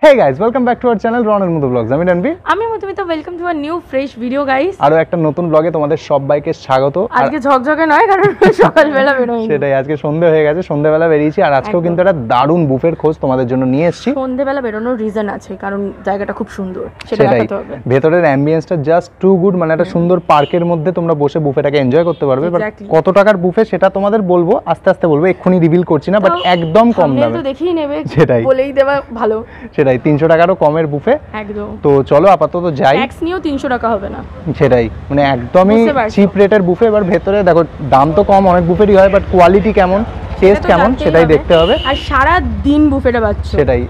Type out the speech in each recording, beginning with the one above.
Hey guys, welcome back to our channel Ron and Mudhu Vlogs. আমি রণবীর, আমি Madhumita. Welcome to a new fresh video guys. আরো একটা নতুন ব্লগে তোমাদের সবাইকে স্বাগত। আজকে ঝকঝকে নয়, কারণ সকালবেলা বেরোই। সেটাই, আজকে সন্ধ্যা হয়ে গেছে, সন্ধ্যাবেলা বেরিয়েছি। আর আজকেও কিন্তু একটা দারুণ বুফের খোঁজ তোমাদের জন্য নিয়ে এসেছি। সন্ধ্যাবেলা বেরোনোর রিজন আছে, কারণ জায়গাটা খুব সুন্দর, সেটা দেখাতে হবে। ভেতরের অ্যাম্বিয়েন্সটা জাস্ট টু গুড, মানে একটা সুন্দর পার্কের মধ্যে তোমরা বসে বুফেটাকে এনজয় করতে পারবে। বাট কত টাকার বুফে সেটা তোমাদের বলবো, আস্তে আস্তে বলবো, এক্ষুনি রিভিল করছি না, বাট একদম কম দামে। তো দেখেই নেবে, সেটাই বলেই দেওয়া ভালো। সেটাই, 300 টাকারও কমের বুফে একদম। তো চলো আপাতত যাই। ট্যাক্স নিয়েও 300 টাকা হবে না। সেটাই, মানে একদমই চিপ রেটের বুফে। এবার ভেতরে দেখো, দাম তো কম অনেক বুফেরই হয়, বাট কোয়ালিটি কেমন, টেস্ট কেমন সেটাই দেখতে হবে। আর সারা দিন বুফেটা পাচ্ছ। সেটাই,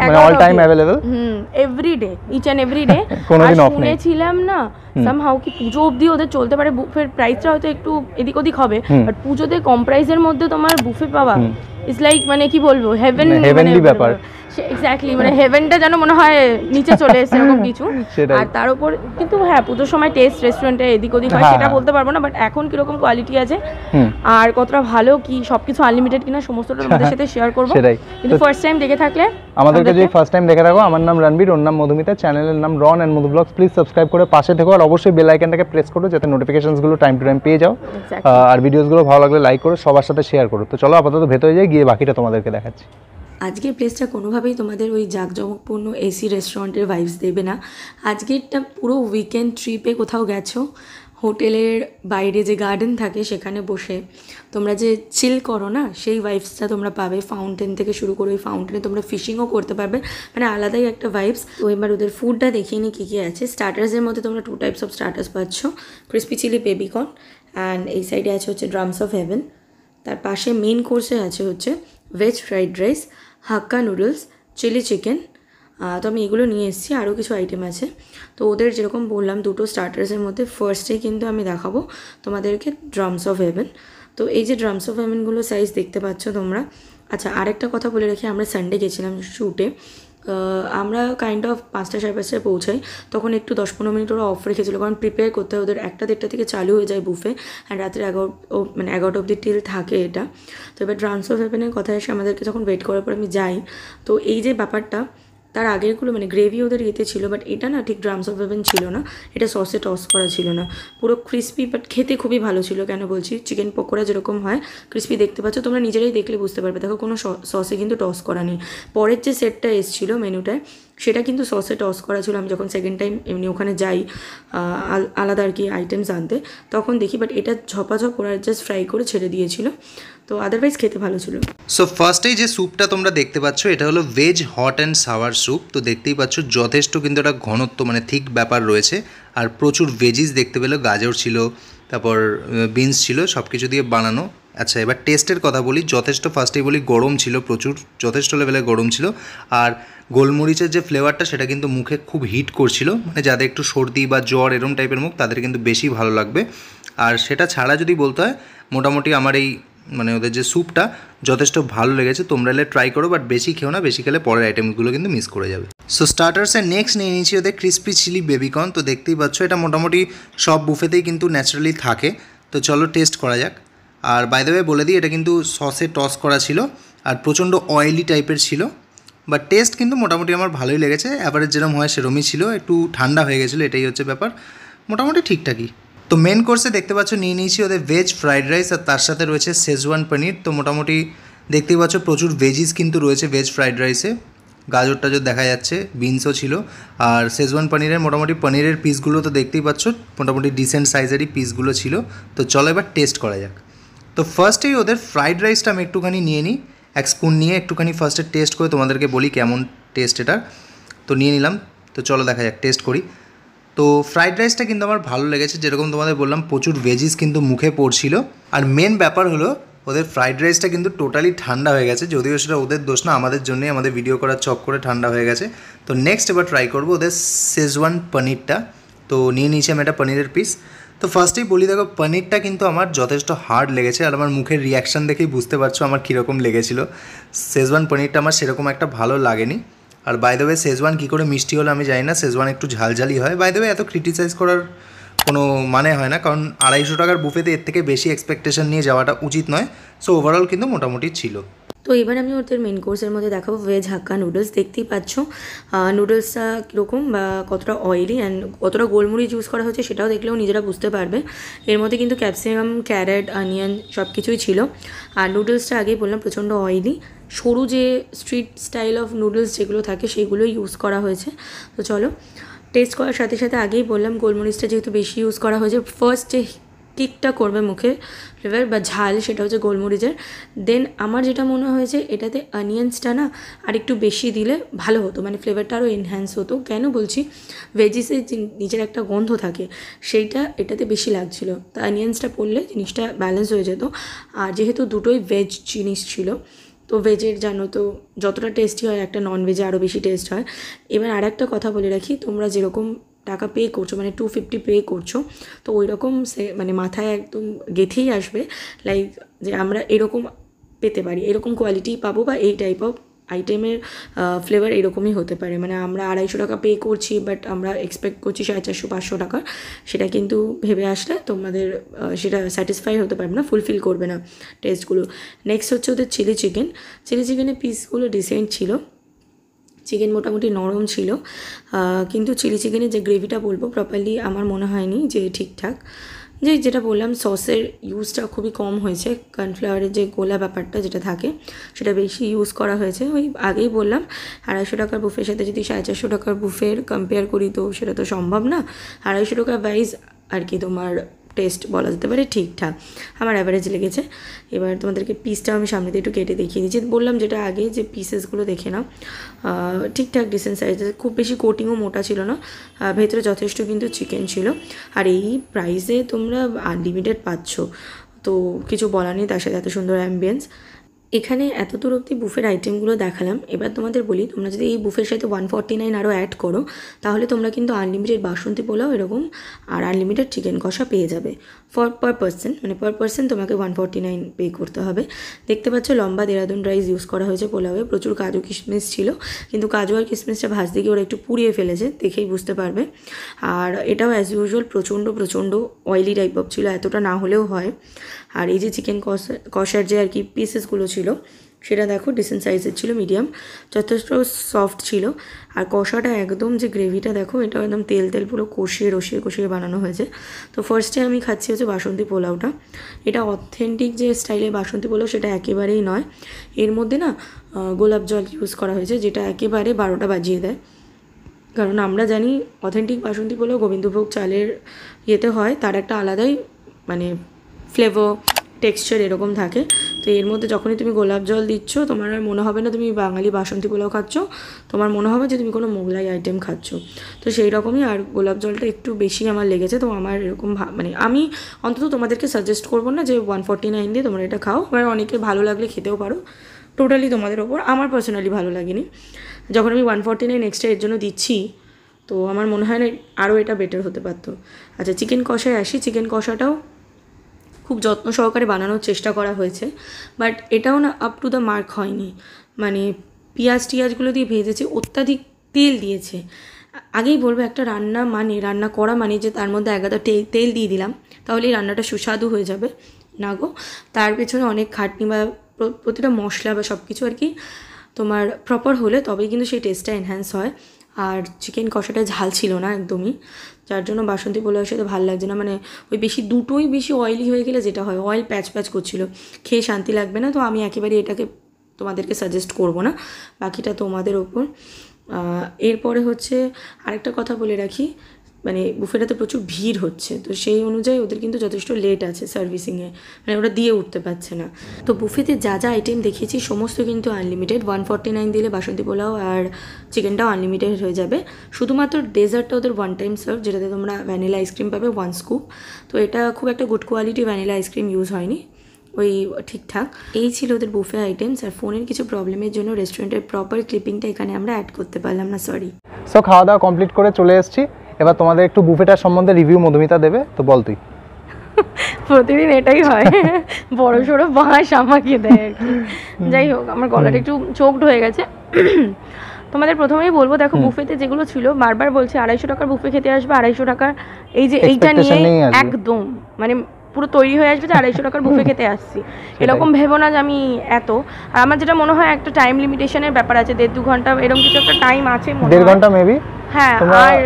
মানে all time available, everyday, each and everyday. কোনোদিন অফ নেই। শুনেছিলাম না সামহাউ কি পুজো অবধি ওদের চলতে পারে বুফের প্রাইসটা হয়তো একটু এদিক ওদিক হবে, বাট পুজোতে কম প্রাইসের মধ্যে তোমার বুফে পাওয়া ইটস লাইক, মানে কি বলবো, হেভেনলি ব্যাপার। এক্স্যাক্টলি, মানে হেভেনটা যেন মনে হয় নিচে চলে এসেছে এরকম কিছু। আর তার উপর কিন্তু হ্যাঁ, পুজোর সময় টেস্ট রেস্টুরেন্টে এদিক ওদিক হয়, সেটা বলতে পারবো না, বাট এখন কিরকম কোয়ালিটি আছে আর কতটা ভালো কি সবকিছু আনলিমিটেড কিনা সমস্তটা তোমাদের সাথে শেয়ার করবো। কিন্তু ফার্স্ট টাইম দেখে থাকলে, আমাদেরকে যদি ফার্স্ট টাইম দেখে থাকো, আমার নাম রণবীর, ওর নাম মধুমিতা, চ্যানেলের নাম Ron and Madhu blogs. Please subscribe করে পাশে থেকো, আর অবশ্যই বেল আইকনটাকে প্রেস করো যাতে নোটিফিকেশনসগুলো টাইম টু টাইম পেয়ে যাও। আর ভিডিওসগুলো ভালো লাগলে লাইক করো, সবার সাথে শেয়ার করো। তো চলো আপাতত ভেতরে যাই, গিয়ে বাকিটা তোমাদেরকে দেখাচ্ছি। আজকের প্লেসটা কোনোভাবেই তোমাদের ওই জাঁকজমকপূর্ণ এসি রেস্টুরেন্টের ভাইবস দেবে না। আজকেরটা পুরো উইকেন্ড ট্রিপে কোথাও গেছো, হোটেলের বাইরে যে গার্ডেন থাকে সেখানে বসে তোমরা যে চিল করো না, সেই ভাইবসটা তোমরা পাবে। ফাউন্টেন থেকে শুরু করে ওই ফাউন্টেনে তোমরা ফিশিংও করতে পারবে, মানে আলাদাই একটা ভাইবস। তো এবার ওদের ফুডটা দেখিয়ে নিই কী কী আছে। স্টার্টার্সের মধ্যে তোমরা 2 টাইপস অফ স্টার্টার্স পাচ্ছ, ক্রিসপি চিলি বেবিকর্ন, অ্যান্ড এই সাইডে আছে হচ্ছে ড্রামস অফ হেভেন। তার পাশে মেন কোর্সে আছে হচ্ছে ভেজ ফ্রাইড রাইস, হাক্কা নুডলস, চিলি চিকেন। তো আমি এগুলো নিয়ে এসেছি, আরও কিছু আইটেম আছে। তো ওদের যেরকম বললাম 2টো স্টার্টার্সের মধ্যে ফার্স্টেই কিন্তু আমি দেখাবো তোমাদেরকে ড্রামস অফ হেভেন। তো এই যে ড্রামস অফ হেভেনগুলো সাইজ দেখতে পাচ্ছ তোমরা। আচ্ছা, আরেকটা কথা বলে রাখি, আমরা সানডে গেছিলাম শ্যুটে। আমরা কাইন্ড অফ 5টা সাড়ে 5টায় পৌঁছাই, তখন একটু 10-15 মিনিট ওরা অফ রেখেছিলো, কারণ প্রিপেয়ার করতে হয়। ওদের 1টা-1.5টা থেকে চালু হয়ে যায় বুফে, অ্যান্ড রাত্রে 11টা অবধি টিল থাকে এটা। তো এবার ড্রামস অফ হেভেনের কথা এসে আমাদেরকে যখন ওয়েট করার পর আমি যাই, তো এই যে ব্যাপারটা, তার আগেরগুলো মানে গ্রেভি ওদের ইয়েতে ছিল, বাট এটা না ঠিক ড্রামস অফ হেভেন ছিল না, এটা সসে টস করা ছিল না, পুরো ক্রিস্পি, বাট খেতে খুবই ভালো ছিল। কেন বলছি, চিকেন পকোড়া যেরকম হয় ক্রিস্পি দেখতে পাচ্ছ তোমরা, নিজেরাই দেখলে বুঝতে পারবে। দেখো, কোনো সসে কিন্তু টস করা নেই। পরের যে সেটটা এসেছিলো মেনুটায়, সেটা কিন্তু সসে টস করা ছিল। আমি যখন সেকেন্ড টাইম এমনি ওখানে যাই আলাদা আর কি আইটেমস আনতে, তখন দেখি, বাট এটা ঝপাঝপ ওরা জাস্ট ফ্রাই করে ছেড়ে দিয়েছিল। তো আদারওয়াইজ খেতে ভালো ছিল। সো ফার্স্টেই যে স্যুপটা তোমরা দেখতে পাচ্ছ, এটা হলো veg hot and sour soup. তো দেখতেই পাচ্ছ যথেষ্ট কিন্তু একটা ঘনত্ব, মানে থিক ব্যাপার রয়েছে। আর প্রচুর ভেজিস দেখতে পেলো, গাজর ছিল, তারপর বিনস ছিল, সব কিছু দিয়ে বানানো। আচ্ছা, এবার টেস্টের কথা বলি। যথেষ্ট ফার্স্টেই বলি, গরম ছিল প্রচুর, যথেষ্ট লেভেলে গরম ছিল। আর গোলমরিচের যে ফ্লেভারটা, সেটা কিন্তু মুখে খুব হিট করছিল, মানে যাদের একটু সর্দি বা জ্বর এরম টাইপের মুখ, তাদের কিন্তু বেশি ভালো লাগবে। আর সেটা ছাড়া যদি বলতে হয়, মোটামুটি আমার এই মানে ওদের যে স্যুপটা যথেষ্ট ভালো লেগেছে। তোমরা এলে ট্রাই করো, বাট বেশি খেও না, বেশি খেলে পরের আইটেমগুলো কিন্তু মিস করে যাবে। সো স্টার্টার্সের নেক্সট নিয়ে নিয়েছি ওদের ক্রিসপি চিলি বেবিকর্ন। তো দেখতেই পাচ্ছ, এটা মোটামুটি সব বুফেতেই কিন্তু ন্যাচারালি থাকে। তো চলো টেস্ট করা যাক। আর বাই দ্য ওয়ে বলে দিই, এটা কিন্তু সসে টস করা ছিল, আর প্রচণ্ড অয়েলি টাইপের ছিল, বাট টেস্ট কিন্তু মোটামুটি আমার ভালোই লেগেছে। অ্যাভারেজ যেরকম হয় সেরমই ছিল, একটু ঠান্ডা হয়ে গেছিলো, এটাই হচ্ছে ব্যাপার। মোটামুটি ঠিকঠাকই। তো মেন কোর্সে দেখতে পাচ্ছ নিয়ে নিয়েছি ওদের ভেজ ফ্রাইড রাইস, আর তার সাথে রয়েছে শেজওয়ান পনির। তো মোটামুটি দেখতেই পাচ্ছ প্রচুর ভেজিস কিন্তু রয়েছে ভেজ ফ্রাইড রাইসে, গাজর টাজর দেখা যাচ্ছে, বিনসও ছিল। আর শেজওয়ান পনিরের মোটামুটি পনিরের পিসগুলো তো দেখতেই পাচ্ছ, মোটামুটি ডিসেন্ট সাইজেরই পিসগুলো ছিল। তো চলো এবার টেস্ট করা যাক। তো ফার্স্টেই ওদের ফ্রাইড রাইসটা আমি একটুখানি নিয়ে নিই, 1 স্পুন নিয়ে একটুখানি ফার্স্টে টেস্ট করে তোমাদেরকে বলি কেমন টেস্ট এটার। তো নিয়ে নিলাম, তো চলো দেখা যাক, টেস্ট করি। তো ফ্রাইড রাইসটা কিন্তু আমার ভালো লেগেছে, যেরকম তোমাদের বললাম প্রচুর ভেজিস কিন্তু মুখে পড়ছিল। আর মেন ব্যাপার হলো ওদের ফ্রাইড রাইসটা কিন্তু টোটালি ঠান্ডা হয়ে গেছে, যদিও সেটা ওদের দোষ না, আমাদের জন্যই, আমাদের ভিডিও করার চক করে ঠান্ডা হয়ে গেছে। তো নেক্সট এবার ট্রাই করবো ওদের শেজওয়ান পনিরটা। তো নিয়ে নিয়েছি আমি একটা পনিরের পিস। তো ফার্স্টেই বলি, দেখো পনিরটা কিন্তু আমার যথেষ্ট হার্ড লেগেছে, আর আমার মুখের রিয়াকশান দেখেই বুঝতে পারছো আমার কীরকম লেগেছিলো। শেজওয়ান পনিরটা আমার সেরকম একটা ভালো লাগেনি। আর বাই দ্য ওয়ে শেজওয়ান কী করে মিষ্টি হলো আমি জানি না, শেজওয়ান একটু ঝালঝালি হয়। বাই দ্য ওয়ে এত ক্রিটিসাইজ করার কোনো মানে হয় না, কারণ 250 টাকার বুফেতে এর থেকে বেশি এক্সপেকটেশন নিয়ে যাওয়াটা উচিত নয়। সো ওভারঅল কিন্তু মোটামুটি ছিল। তো এবার আমি ওদের মেন কোর্সের মধ্যে দেখাবো ভেজ হাক্কা নুডলস। দেখতেই পাচ্ছ নুডলসটা কীরকম বা কতটা অয়েলি অ্যান্ড কতটা গোলমরিচ ইউজ করা হয়েছে সেটাও দেখলেও নিজেরা বুঝতে পারবে। এর মধ্যে কিন্তু ক্যাপসিকাম, ক্যারেট, অনিয়ন সব কিছুই ছিল। আর নুডলসটা আগেই বললাম প্রচণ্ড অয়েলি, সরু যে স্ট্রিট স্টাইল অফ নুডলস যেগুলো থাকে সেগুলোই ইউজ করা হয়েছে। তো চলো টেস্ট করার সাথে সাথে আগেই বললাম গোলমরিচটা যেহেতু বেশি ইউজ করা হয়েছে, ফার্স্ট যে কিকটা করবে মুখে ফ্লেভার বা ঝাল সেটা হচ্ছে গোলমরিচের। দেন আমার যেটা মনে হয়েছে এটাতে অনিয়ন্সটা না আর একটু বেশি দিলে ভালো হতো, মানে ফ্লেভারটা আরও এনহ্যান্স হতো। কেন বলছি, ভেজিসের নিজের একটা গন্ধ থাকে সেইটা এটাতে বেশি লাগছিল, তা অনিয়ন্সটা পড়লে জিনিসটা ব্যালেন্স হয়ে যেত। আর যেহেতু দুটোই ভেজ জিনিস ছিল, তো ভেজের জানো তো যতটা টেস্টি হয় একটা নন ভেজে আরও বেশি টেস্ট হয়। এবার আর একটা কথা বলে রাখি, তোমরা যেরকম টাকা পে করছো মানে 250 পে করছো, তো ওই রকম সে মানে মাথায় একদম গেঁথেই আসবে লাইক যে আমরা এরকম পেতে পারি, এরকম কোয়ালিটি পাবো বা এই টাইপ অফ আইটেমের ফ্লেভার এরকমই হতে পারে। মানে আমরা 250 টাকা পে করছি বাট আমরা এক্সপেক্ট করছি 450-500 টাকা, সেটা কিন্তু ভেবে আসলে তোমাদের সেটা স্যাটিসফাই হতে পারবে না, ফুলফিল করবে না টেস্টগুলো। নেক্সট হচ্ছে ওদের চিলি চিকেন। চিলি চিকেনের পিসগুলো ডিসেন্ট ছিল, চিকেন মোটামুটি নরম ছিল, কিন্তু চিলি চিকেনের যে গ্রেভিটা বলবো প্রপারলি আমার মনে হয়নি যে ঠিকঠাক। যেটা বললাম সসের ইউজটা খুবই কম হয়েছে, কর্নফ্লাওয়ারের যে গোলা ব্যাপারটা যেটা থাকে সেটা বেশি ইউজ করা হয়েছে। ওই আগেই বললাম 250 টাকার বুফের সাথে যদি 450 টাকার বুফের কম্পেয়ার করি তো সেটা তো সম্ভব না। 250 টাকা ওয়াইজ আর কি তোমার টেস্ট বলা যেতে পারে ঠিকঠাক, আমার অ্যাভারেজ লেগেছে। এবার তোমাদেরকে পিসটাও আমি সামনে দিয়ে একটু কেটে দেখিয়ে দিচ্ছি। বললাম যেটা আগে যে পিসেসগুলো দেখে নাও, ঠিকঠাক ডিসেন্ট সাইজের, খুব বেশি কোটিংও মোটা ছিল না, ভেতরে যথেষ্ট কিন্তু চিকেন ছিল। আর এই প্রাইসে তোমরা আনলিমিটেড পাচ্ছ, তো কিছু বলার নেই, তার সাথে এত সুন্দর অ্যাম্বিয়েন্স। এখানে এত দূর অব্দি বুফের আইটেমগুলো দেখালাম। এবার তোমাদের বলি, তোমরা যদি এই বুফের সাথে 149 আরও অ্যাড করো তাহলে তোমরা কিন্তু আনলিমিটেড বাসন্তী পোলাও এরকম আর আনলিমিটেড চিকেন কষা পেয়ে যাবে পার পার্সন, মানে পার পার্সন তোমাকে 149 পে করতে হবে। দেখতে পাচ্ছ লম্বা দেরাদুন রাইস ইউজ করা হয়েছে পোলাওয়ে, প্রচুর কাজু কিশমিশ ছিল, কিন্তু কাজু আর কিশমিশটা ভাজতে গিয়ে ওরা একটু পুড়িয়ে ফেলেছে, দেখেই বুঝতে পারবে। আর এটাও অ্যাজ ইউজুয়াল প্রচণ্ড অয়েলি টাইপ অফ ছিল, এতটা না হলেও হয়। আর এই যে চিকেন কষার যে আর কি পিসেসগুলো ছিল সেটা দেখো ডিসেন্ট সাইজের ছিল, মিডিয়াম, যথেষ্ট সফট ছিল। আর কষাটা একদম যে গ্রেভিটা দেখো, এটা একদম তেল পুরো কষিয়ে বানানো হয়েছে। তো ফার্স্টে আমি খাচ্ছি হচ্ছে বাসন্তী পোলাওটা। এটা অথেন্টিক যে স্টাইলের বাসন্তী পোলাও সেটা একেবারেই নয়, এর মধ্যে না গোলাপ জল ইউজ করা হয়েছে যেটা একেবারে 12টা বাজিয়ে দেয়। কারণ আমরা জানি অথেন্টিক বাসন্তী পোলাও গোবিন্দভোগ চালের ইয়েতে হয়, তার একটা আলাদাই মানে ফ্লেভার টেক্সচার এরকম থাকে। তো এর মধ্যে যখনই তুমি গোলাপ জল দিচ্ছ তোমার আর মনে হবে না তুমি বাঙালি বাসন্তী পোলাও খাচ্ছ, তোমার মনে হবে যে তুমি কোনো মোগলাই আইটেম খাচ্ছ। তো সেই রকমই, আর গোলাপ জলটা একটু বেশি আমার লেগেছে। তো আমার এরকম মানে আমি অন্তত তোমাদেরকে সাজেস্ট করবো না যে 149 দিয়ে তোমরা এটা খাও, এবার অনেকে ভালো লাগলে খেতেও পারো, টোটালি তোমাদের ওপর। আমার পার্সোনালি ভালো লাগেনি, যখন আমি 149 এক্সট্রা এর জন্য দিচ্ছি তো আমার মনে হয় না আরও এটা বেটার হতে পারতো। আচ্ছা চিকেন কষায় আসি, চিকেন কষাটাও খুব যত্ন সহকারে বানানোর চেষ্টা করা হয়েছে, বাট এটাও না আপ টু দ্য মার্ক হয়নি। মানে টিয়াজগুলো দিয়ে ভেজেছে, অত্যাধিক তেল দিয়েছে। আগেই বলবো একটা রান্না করা মানে যে তার মধ্যে এগাদা তেল দিয়ে দিলাম তাহলে এই রান্নাটা সুস্বাদু হয়ে যাবে না গো, তার পেছনে অনেক খাটনি বা প্রতিটা মশলা বা সব কিছু আর কি তোমার প্রপার হলে তবেই কিন্তু সেই টেস্টটা এনহ্যান্স হয়। আর চিকেন কষাটা ঝাল ছিল না একদমই, যার জন্য বাসন্তী পোলাওয়ের সাথে ভালো লাগছে না। মানে ওই দুটোই বেশি অয়েলি হয়ে গেলে যেটা হয়, অয়েল প্যাচ করছিল, খেয়ে শান্তি লাগবে না। তো আমি একেবারে এটাকে তোমাদেরকে সাজেস্ট করব না, বাকিটা তোমাদের ওপর। এরপরে হচ্ছে আরেকটা কথা বলে রাখি, মানে বুফেটাতে প্রচুর ভিড় হচ্ছে, তো সেই অনুযায়ী ওদের কিন্তু যথেষ্ট লেট আছে সার্ভিসিংয়ে, মানে ওরা দিয়ে উঠতে পারছে না। তো বুফেতে যা আইটেম দেখিয়েছি সমস্ত কিন্তু আনলিমিটেড, 149 দিলে বাসন্তী পোলাও আর চিকেনটাও আনলিমিটেড হয়ে যাবে। শুধুমাত্র ডেজার্টটা ওদের 1 টাইম সার্ভ, যেটাতে তোমরা ভ্যানিলা আইসক্রিম পাবে 1 স্কুপ। তো এটা খুব একটা good quality vanilla ice cream use হয়নি, ওই ঠিকঠাক। এই ছিল ওদের বুফে আইটেমস। আর ফোনের কিছু প্রবলেমের জন্য রেস্টুরেন্টের প্রপার ক্লিপিংটা এখানে আমরা অ্যাড করতে পারলাম না, সরি। সো খাওয়া দাওয়া কমপ্লিট করে চলে এসেছি, এবার তোমাদের একটু বুফেটার সম্বন্ধে রিভিউ মধুমিতা দেবে, তো বল তুই। প্রতিদিন এটাই হয়, বড় সড়ো বাঁশ আমাকে দেয় আর কি। যাই হোক, আমার গলাটা একটু চোকড হয়ে গেছে। তোমাদের প্রথমেই বলবো, দেখো বুফেতে যেগুলো ছিল বারবার বলছে 250 টাকার বুফে খেতে আসবে, 250 টাকার এই যে এইটা নিয়ে একদম মানে পুরো তৈরি হয়ে আসবে যে 250 টাকার বুফে খেতে আসছি, এরকম ভেবো না যে আমি এত। আর আমার যেটা মনে হয় একটা টাইম লিমিটেশনের ব্যাপার আছে, 1.5-2 ঘন্টা এরকম কিছু একটা টাইম আছে মনে হয়। 1.5 ঘন্টা মেবি, হ্যাঁ। আর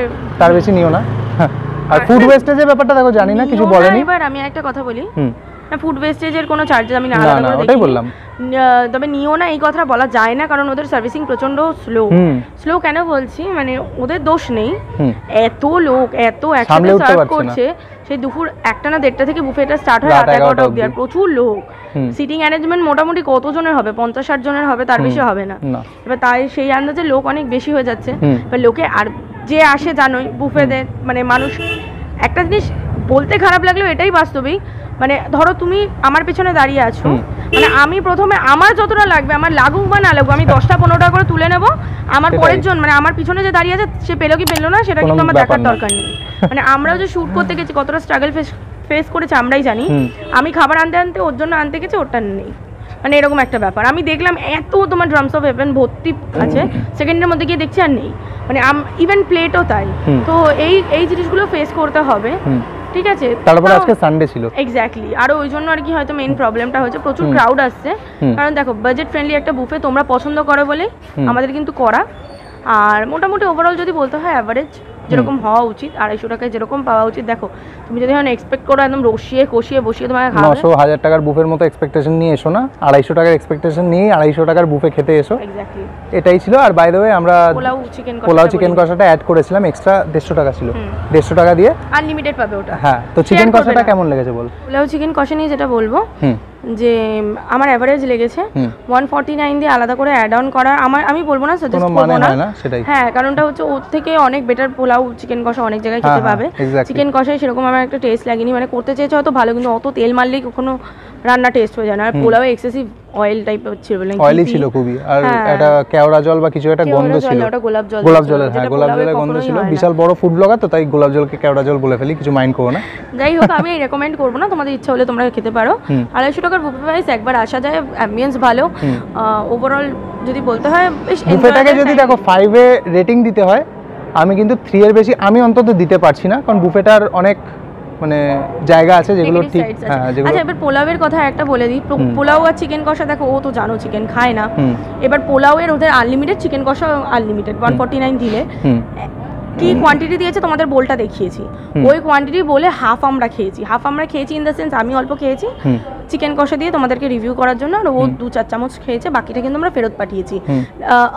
তার বেশি নিও না। আর ফুড ওয়েস্টেজের ব্যাপারটা দেখো, জানি না কিছু বলেনি। এবার আমি একটা কথা বলি, না ফুড ওয়েস্টেজের কোনো চার্জেস আমি না আলাদা করে ওটাই বললাম, তবে নিও না এই কথাটা বলা যায় না, কারণ ওদের সার্ভিসিং প্রচন্ড স্লো। কেন বলছি, মানে ওদের দোষ নেই, এত লোক এত একসাথে সার্ভ করছে, সেই দুপুর 1টা না 1:30 থেকে বুফেটা স্টার্ট হয় রাত 11টা অবধি, আর প্রচুর লোক। সিটিং অ্যারেঞ্জমেন্ট মোটামুটি কতজনের হবে, 50-60 জনের হবে, তার বেশি হবে না। এবার তাই সেই আন্দাজে লোক অনেক বেশি হয়ে যাচ্ছে। এবার লোকে আর যে আসে জানোই বুফেতে, মানে মানুষ একটা জিনিস বলতে খারাপ লাগলেও এটাই বাস্তবিক, মানে ধরো তুমি আমার পেছনে দাঁড়িয়ে আছো, মানে আমি প্রথমে আমার যতটা লাগবে, আমার লাগুক বা না লাগুক, আমি 10টা-15 টাকা করে তুলে নেবো, আমার পরের জন মানে আমার পিছনে যে দাঁড়িয়ে আছে সে পেলো কি পেলো না সেটা কিন্তু আমার দেখার দরকার নেই। মানে আমরাও যে শুট করতে গেছি কতটা স্ট্রাগল ফেস করেছে আমরাই জানি। আমি খাবার আনতে আনতে ওর জন্য আনতে গেছি, ওরটা নেই, মানে এরকম একটা ব্যাপার। আমি দেখলাম এত তোমার ড্রামস অফ হেভেন ভর্তি আছে, সেকেন্ডের মধ্যে গিয়ে দেখছি আর নেই, মানে ইভেন প্লেটও তাই। তো এই জিনিসগুলো ফেস করতে হবে, ঠিক আছে। তারপরে আজকে সানডে ছিল, এক্স্যাক্টলি, আর ওই জন্য আর কি হয়তো মেইন প্রবলেমটা হচ্ছে প্রচুর ক্রাউড আসছে। কারণ দেখো বাজেট ফ্রেন্ডলি একটা বুফে তোমরা পছন্দ করো বলে আমাদের কিন্তু করা। আর মোটামুটি ওভারঅল যদি বলতে হয় অ্যাভারেজ যেরকম হওয়া উচিত, 250 টাকায় যেরকম পাওয়া উচিত। দেখো তুমি যদি এখন এক্সপেক্ট করো একদম রসিয়ে কষিয়ে বসিয়ে তোমাকে 900-1000 টাকার বুফের মতো এক্সপেকটেশন নিয়ে এসো না, 250 টাকার এক্সপেকটেশন নিয়ে 250 টাকার বুফে খেতে এসো। এক্স্যাক্টলি এটাই ছিল। আর বাই দ্য ওয়ে আমরা পোলাও চিকেন কষাটা অ্যাড করেছিলাম, এক্সট্রা 150 টাকা ছিল, 150 টাকা দিয়ে আনলিমিটেড পাবে ওটা। হ্যাঁ, তো চিকেন কষাটা কেমন লেগেছে বল? পোলাও চিকেন কষা নিয়ে যেটা বলবো যে আমার অ্যাভারেজ লেগেছে 149 দিয়ে আলাদা করে অ্যাড অন করা আমি বলবো না, সাজেস্ট করব না। হ্যাঁ, কারণটা হচ্ছে ওর থেকে অনেক বেটার পোলাও চিকেন কষা অনেক জায়গায় খেতে পাবে। চিকেন কষায় সেরকম আমার একটা টেস্ট লাগেনি, মানে করতে চেয়েছে হয়তো ভালো, কিন্তু অত তেল মারলেই কখনো রান্না টেস্ট হয়ে যায় না। আর পোলাও এক্সেসিভ অয়েল টাইপের ছিল, অয়েলি ছিল খুবই। আর এটা কেওড়া জল বা কিছু একটা গন্ধ ছিল, ওটা গোলাপ জলের, হ্যাঁ গোলাপ জলের গন্ধ ছিল। বিশাল বড় ফুড ব্লগার তো, তাই গোলাপ জলকে কেওড়া জল বলে ফেলি, কিছু মাইন্ড করো না। যাই হোক, আমি রেকমেন্ড করবো না, তোমাদের ইচ্ছা হলে তোমরা খেতে পারো। 250 টাকার বুফে প্রাইস, একবার আসা যায়, অ্যাম্বিয়েন্স ভালো। ওভারঅল যদি বলতে হয় বুফেটাকে যদি দেখো 5 এ রেটিং দিতে হয়, আমি কিন্তু 3 এর বেশি আমি অন্তত দিতে পারছি না, কারণ বুফেটার অনেক মানে জায়গা আছে যেগুলো ঠিক। হ্যাঁ, যেগুলো আচ্ছা, এবার পোলাওয়ের কথা একটা বলে দিই। পোলাও আর চিকেন কষা দেখো, ও তো জানো চিকেন খায় না। এবার পোলাওয়ের ওদের আনলিমিটেড, চিকেন কষা আনলিমিটেড 149 দিলে কি কোয়ান্টিটি দিয়েছে তোমাদের বোলটা দেখিয়েছি, ওই কোয়ান্টিটি বলে হাফ আমরা খেয়েছি ইন দ্য সেন্স আমি অল্প খেয়েছি চিকেন কষা দিয়ে তোমাদেরকে রিভিউ করার জন্য, আর ও 2-4 চামচ খেয়েছে, বাকিটা কিন্তু আমরা ফেরত পাঠিয়েছি।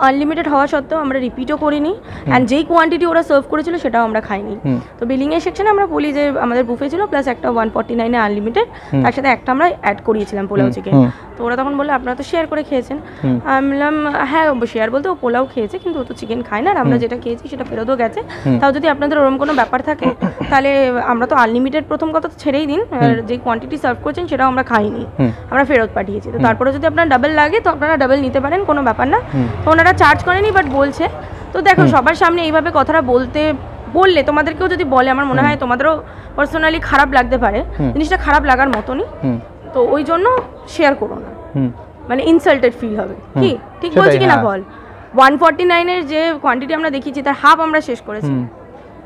আনলিমিটেড হওয়া সত্ত্বেও আমরা রিপিটও করিনি, অ্যান্ড যেই কোয়ান্টিটি ওরা সার্ভ করেছিল সেটাও আমরা খাইনি। তো বিলিংয়ের সেকশনে আমরা বলি যে আমাদের বুফে ছিল প্লাস একটা 149 এ আনলিমিটেড, তার সাথে একটা আমরা অ্যাড করিয়েছিলাম পোলাও চিকেন। তো ওরা তখন বললো আপনারা তো শেয়ার করে খেয়েছেন। আমি বললাম হ্যাঁ শেয়ার বলতে ও পোলাও খেয়েছে, কিন্তু ও তো চিকেন খায় না, আর আমরা যেটা খেয়েছি সেটা ফেরতও গেছে। তাও যদি আপনাদের ওরকম কোনো ব্যাপার থাকে তাহলে আমরা তো আনলিমিটেড প্রথম কথা তো ছেড়েই দিন, আর যে কোয়ান্টিটি সার্ভ করছেন সেটাও আমরা খাইনি, আমরা ফেরত পাঠিয়েছি। তো তারপরে যদি আপনার ডাবল লাগে তো আপনারা ডাবল নিতে পারেন, কোনো ব্যাপার না। তো ওনারা চার্জ করেনি, বাট বলছে। তো দেখো সবার সামনে এইভাবে কথাটা বললে তোমাদেরকেও যদি বলে, আমার মনে হয় তোমাদেরও পার্সোনালি খারাপ লাগতে পারে, জিনিসটা খারাপ লাগার মতনই। তো ওই জন্য শেয়ার করো না, মানে ইনসাল্টেড ফিল হবে। কি ঠিক বলছি কিনা বল? 149 এর যে কোয়ান্টিটি আমরা দেখিয়েছি তার হাফ আমরা শেষ করেছি,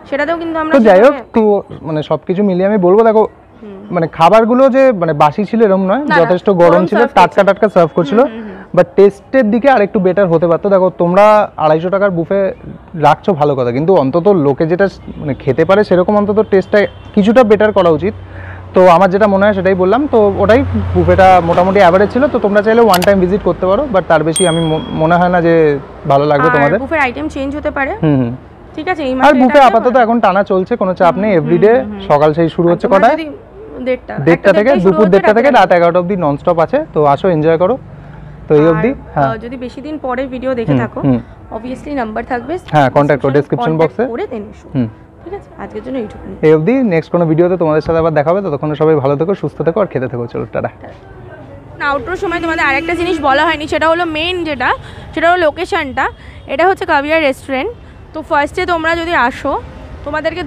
সেটাতেও কিন্তু আমরা। যাই হোক, তো মানে সবকিছু মিলিয়ে আমি বলবো, দেখো মানে খাবারগুলো যে মানে বাসি ছিল এরকম নয়, যথেষ্ট গরম ছিল, টাটকা সার্ভ করছিল, বাট টেস্টের দিকে আরেকটু বেটার হতে পারতো। দেখো তোমরা 250 টাকার বুফে রাখছো ভালো কথা, কিন্তু অন্তত লোকে যেটা মানে খেতে পারে সেরকম অন্তত টেস্টটা কিছুটা বেটার করা উচিত। তো আমার যেটা মনে হয় সেটাই বললাম। তো ওটাই, বুফেটা মোটামুটি অ্যাভারেজ ছিল। তো তোমরা চাইলে ওয়ান টাইম ভিজিট করতে পারো, বাট তার বেশি আমি মনে হয় না যে ভালো লাগবে তোমাদের। বুফের আইটেম চেঞ্জ হতে পারে, ঠিক আছে। আর বুফে আপাতত এখন টানা চলছে, কোনো চাপ নেই। এভরিডে সকাল সেই শুরু হচ্ছে কটায়? 1:30 থেকে, দুপুর 1:30 থেকে রাত 11টা অবধি নন স্টপ আছে। তো আসো, এনজয় করো। তো এই অবধি। হ্যাঁ, যদি বেশি দিন পরে ভিডিও দেখে থাকো, অবভিয়াসলি নাম্বার থাকবে, হ্যাঁ কন্টাক্ট করো ডেসক্রিপশন বক্সে, করে দেন এসো। ঠিক আছে, আজকের জন্য এইটুকুই। এই অবধি, নেক্সট কোনো ভিডিওতে তোমাদের সাথে আবার দেখা হবে। ততক্ষণ সবাই ভালো থেকো, সুস্থ থেকো, আর খেতে থেকো। চলো, টাটা। আউটরোর সময় তোমাদের আরেকটা জিনিস বলা হয়নি, সেটা হলো মেইন সেটা হলো লোকেশনটা। এটা হচ্ছে কাভিয়ার রেস্টুরেন্ট। তো ফার্স্টে তোমরা যদি আসো, তোমাদেরকে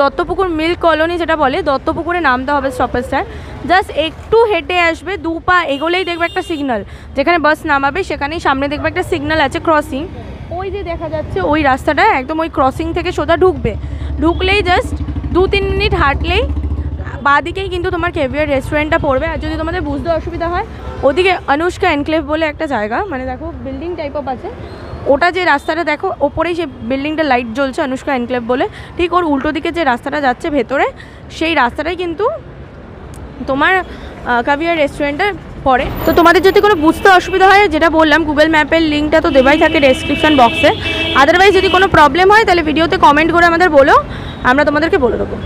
দত্তপুকুর মিল্ক কলোনি যেটা বলে, দত্তপুকুরে নামতে হবে স্টপেজটার। জাস্ট একটু হেঁটে আসবে, 2 পা এগোলেই দেখবে একটা সিগন্যাল, যেখানে বাস নামাবে সেখানেই সামনে দেখবে একটা সিগন্যাল আছে, ক্রসিং। ওই যে দেখা যাচ্ছে ওই রাস্তাটা, একদম ওই ক্রসিং থেকে সোজা ঢুকলেই জাস্ট 2-3 মিনিট হাঁটলেই বাঁদিকেই কিন্তু তোমার কেভিয়ার রেস্টুরেন্টটা পড়বে। আর যদি তোমাদের বুঝতে অসুবিধা হয়, ওদিকে অনুষ্কা এনক্লেভ বলে একটা জায়গা, মানে দেখো বিল্ডিং টাইপ অফ আছে, ওটা যে রাস্তাটা দেখো ওপরেই সেই বিল্ডিংটা লাইট জ্বলছে অনুষ্কা এনক্লেভ বলে, ঠিক ওর উল্টো দিকে যে রাস্তাটা যাচ্ছে ভেতরে, সেই রাস্তাটাই কিন্তু তোমার কেভিয়ার রেস্টুরেন্টে পড়ে। তো তোমাদের যদি কোনো বুঝতে অসুবিধা হয়, যেটা বললাম গুগল ম্যাপের লিঙ্কটা তো দেওয়াই থাকে ডেসক্রিপশন বক্সে। আদারওয়াইজ যদি কোনো প্রবলেম হয় তাহলে ভিডিওতে কমেন্ট করে আমাদের বলো, আমরা তোমাদেরকে বলে দেবো।